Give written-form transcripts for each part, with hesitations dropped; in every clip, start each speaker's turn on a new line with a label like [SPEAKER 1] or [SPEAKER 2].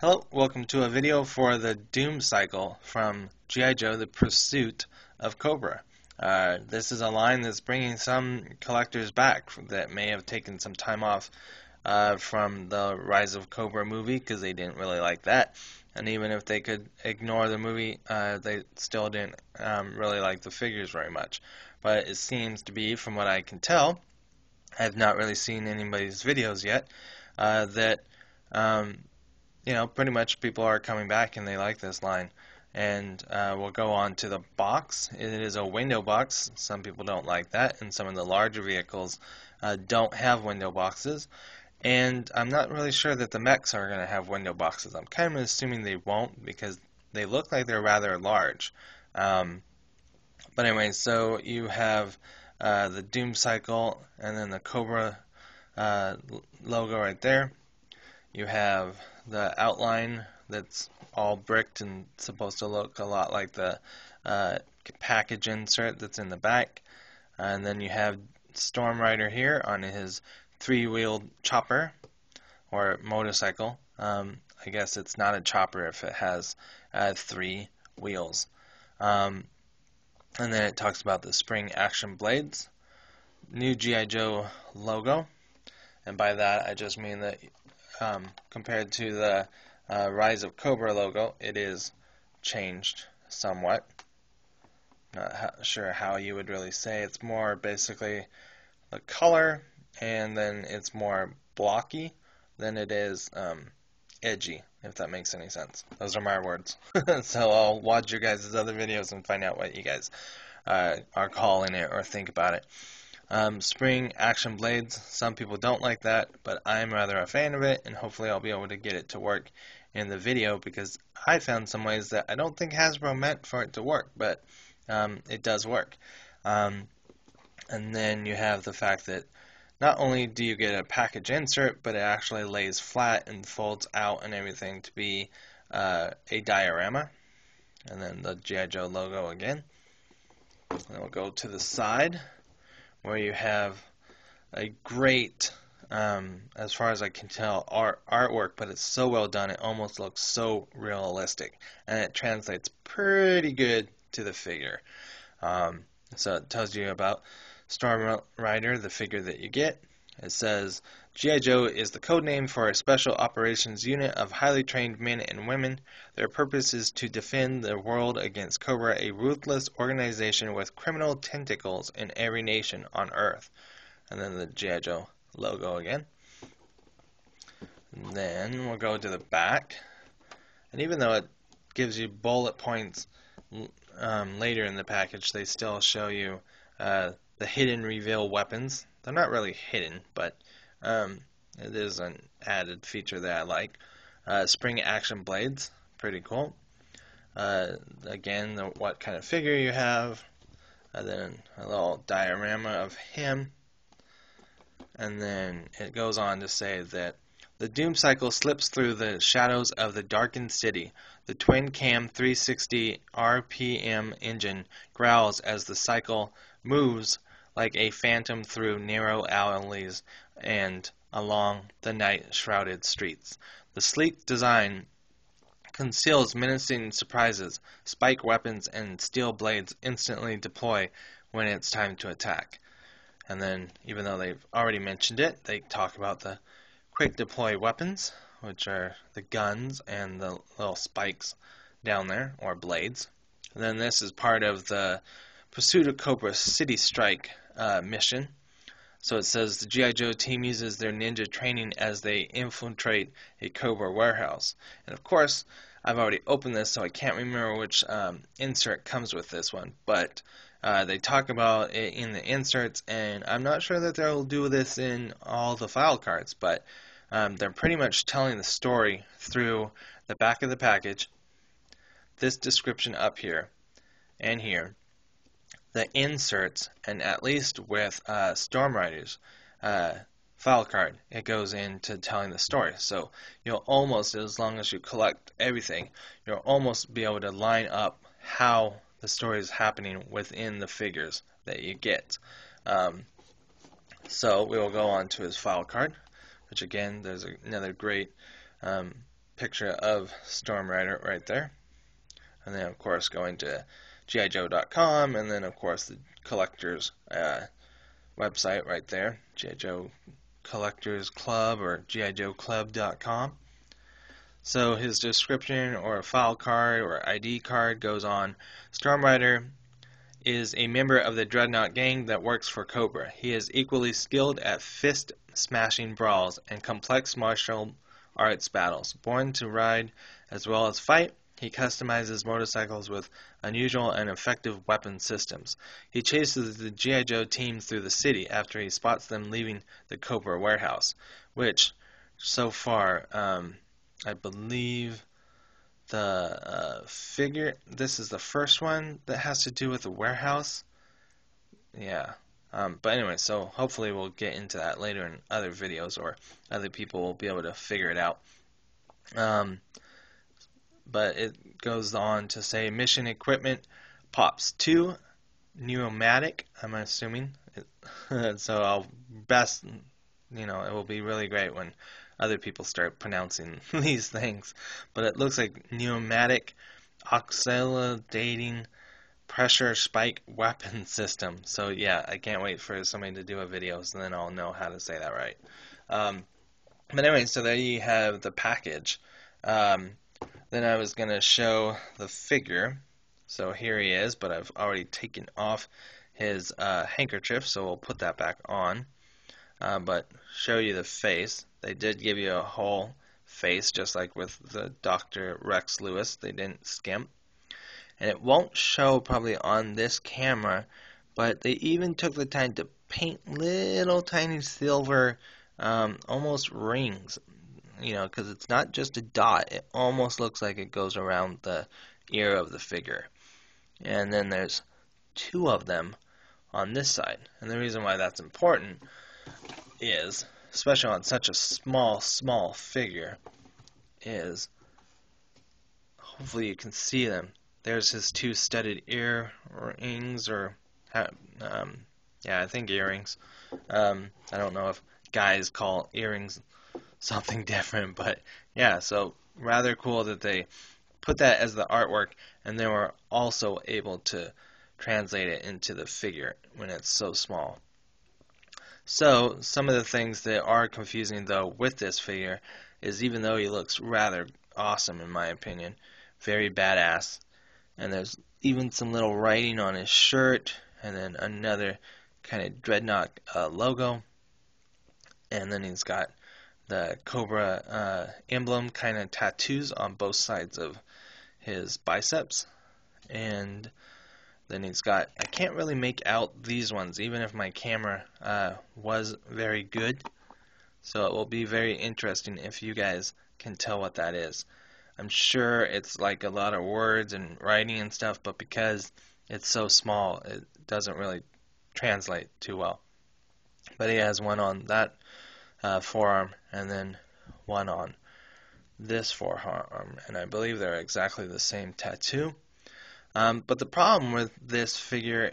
[SPEAKER 1] Hello, welcome to a video for the Doom cycle from G.I. Joe, the Pursuit of Cobra. This is a line that's bringing some collectors back that may have taken some time off from the Rise of Cobra movie because they didn't really like that. And even if they could ignore the movie, they still didn't really like the figures very much. But it seems to be, from what I can tell, I have not really seen anybody's videos yet, that pretty much people are coming back and they like this line. And we'll go on to the box. It is a window box. Some people don't like that, and some of the larger vehicles don't have window boxes. And I'm not really sure that the mechs are going to have window boxes. I'm kind of assuming they won't because they look like they're rather large. But anyway, so you have the Doom cycle and then the Cobra logo right there. You have the outline that's all bricked and supposed to look a lot like the package insert that's in the back. And then you have Storm Rider here on his three-wheeled chopper or motorcycle. I guess it's not a chopper if it has three wheels. And then it talks about the spring action blades, new G.I. Joe logo, and by that I just mean that compared to the Rise of Cobra logo, it is changed somewhat. Not sure how you would really say. It's more basically the color, and then it's more blocky than it is edgy, if that makes any sense. Those are my words. So I'll watch your guys' other videos and find out what you guys are calling it or think about it. Spring action blades, some people don't like that, but I'm rather a fan of it, and hopefully I'll be able to get it to work in the video because I found some ways that I don't think Hasbro meant for it to work, but it does work. And then you have the fact that not only do you get a package insert, but it actually lays flat and folds out and everything to be a diorama. And then the G.I. Joe logo again. And we'll go to the side, where you have a great, as far as I can tell, artwork, but it's so well done, it almost looks so realistic, and it translates pretty good to the figure. So it tells you about Storm Rider, the figure that you get. It says, G.I. Joe is the code name for a special operations unit of highly trained men and women. Their purpose is to defend the world against Cobra, a ruthless organization with criminal tentacles in every nation on Earth. And then the G.I. Joe logo again. And then we'll go to the back. And even though it gives you bullet points later in the package, they still show you the hidden reveal weapons. They're not really hidden, but it is an added feature that I like. Spring action blades, pretty cool. Again, what kind of figure you have. Then a little diorama of him. And then it goes on to say that the Doom cycle slips through the shadows of the darkened city. The twin-cam 360 RPM engine growls as the cycle moves like a phantom through narrow alleys and along the night-shrouded streets. The sleek design conceals menacing surprises. Spike weapons and steel blades instantly deploy when it's time to attack. And then, even though they've already mentioned it, they talk about the quick deploy weapons, which are the guns and the little spikes down there, or blades. And then this is part of the Pursuit of Cobra City Strike mission. So it says the G.I. Joe team uses their ninja training as they infiltrate a Cobra warehouse. And of course, I've already opened this, so I can't remember which insert comes with this one, but they talk about it in the inserts, and I'm not sure that they'll do this in all the file cards, but they're pretty much telling the story through the back of the package, this description up here, and here, the inserts, and at least with Storm Rider's file card, it goes into telling the story. So you'll almost, as long as you collect everything, you'll almost be able to line up how the story is happening within the figures that you get. So we will go on to his file card, which again, there's another great picture of Storm Rider right there. And then, of course, going to GIJoe.com, and then, of course, the collector's website right there, G.I. Joe Collectors Club or GIJoeClub.com. So his description or a file card or ID card goes on. Storm Rider is a member of the Dreadnought gang that works for Cobra. He is equally skilled at fist-smashing brawls and complex martial arts battles. Born to ride as well as fight, he customizes motorcycles with unusual and effective weapon systems. He chases the G.I. Joe team through the city after he spots them leaving the Cobra warehouse, which, so far, I believe the figure, this is the first one that has to do with the warehouse. Yeah. But anyway, so hopefully we'll get into that later in other videos, or other people will be able to figure it out. But it goes on to say mission equipment, Pops 2, pneumatic, I'm assuming. So I'll best, it will be really great when other people start pronouncing these things. But it looks like pneumatic oscillating pressure spike weapon system. So yeah, I can't wait for somebody to do a video, so then I'll know how to say that right. But anyway, so there you have the package. Then I was going to show the figure. So here he is, but I've already taken off his handkerchief, so we'll put that back on. But show you the face. They did give you a whole face, just like with the Dr. Rex Lewis. They didn't skimp. And it won't show probably on this camera, but they even took the time to paint little tiny silver almost rings, because it's not just a dot. It almost looks like it goes around the ear of the figure. And then there's 2 of them on this side. And the reason why that's important is, especially on such a small figure, is hopefully you can see them. There's his 2 studded earrings, or I think earrings. I don't know if guys call earrings something different, but yeah, so rather cool that they put that as the artwork, and they were also able to translate it into the figure when it's so small. So some of the things that are confusing though with this figure is, even though he looks rather awesome in my opinion, very badass, and there's even some little writing on his shirt, and then another kind of Dreadnought logo, and then he's got the Cobra emblem kind of tattoos on both sides of his biceps, and then he's got, I can't really make out these ones even if my camera was very good, so it will be very interesting if you guys can tell what that is. I'm sure it's like a lot of words and writing and stuff, but because it's so small, it doesn't really translate too well. But he has one on that forearm, and then one on this forearm, and I believe they're exactly the same tattoo. But the problem with this figure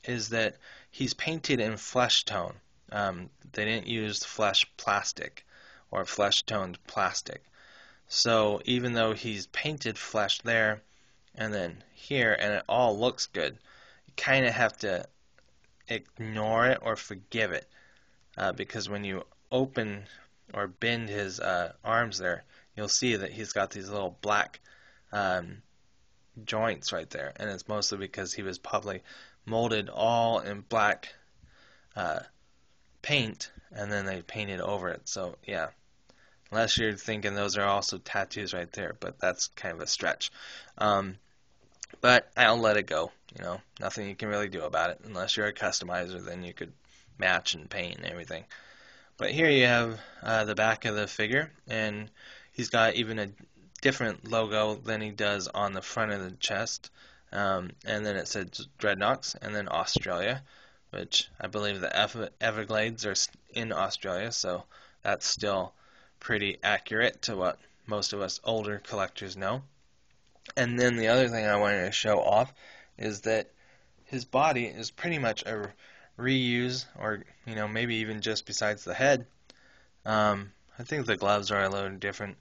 [SPEAKER 1] is that he's painted in flesh tone. They didn't use flesh plastic or flesh toned plastic. So even though he's painted flesh there and then here, and it all looks good, you kind of have to ignore it or forgive it, because when you open or bend his arms there, you'll see that he's got these little black joints right there, and it's mostly because he was probably molded all in black paint, and then they painted over it. So yeah, unless you're thinking those are also tattoos right there, but that's kind of a stretch. But I'll let it go. Nothing you can really do about it unless you're a customizer. Then you could match and paint and everything. But here you have the back of the figure, and he's got even a different logo than he does on the front of the chest, and then it says Dreadnoughts, and then Australia, which I believe the Everglades are in Australia, so that's still pretty accurate to what most of us older collectors know. And then the other thing I wanted to show off is that his body is pretty much a reuse, or maybe even just besides the head. I think the gloves are a little different,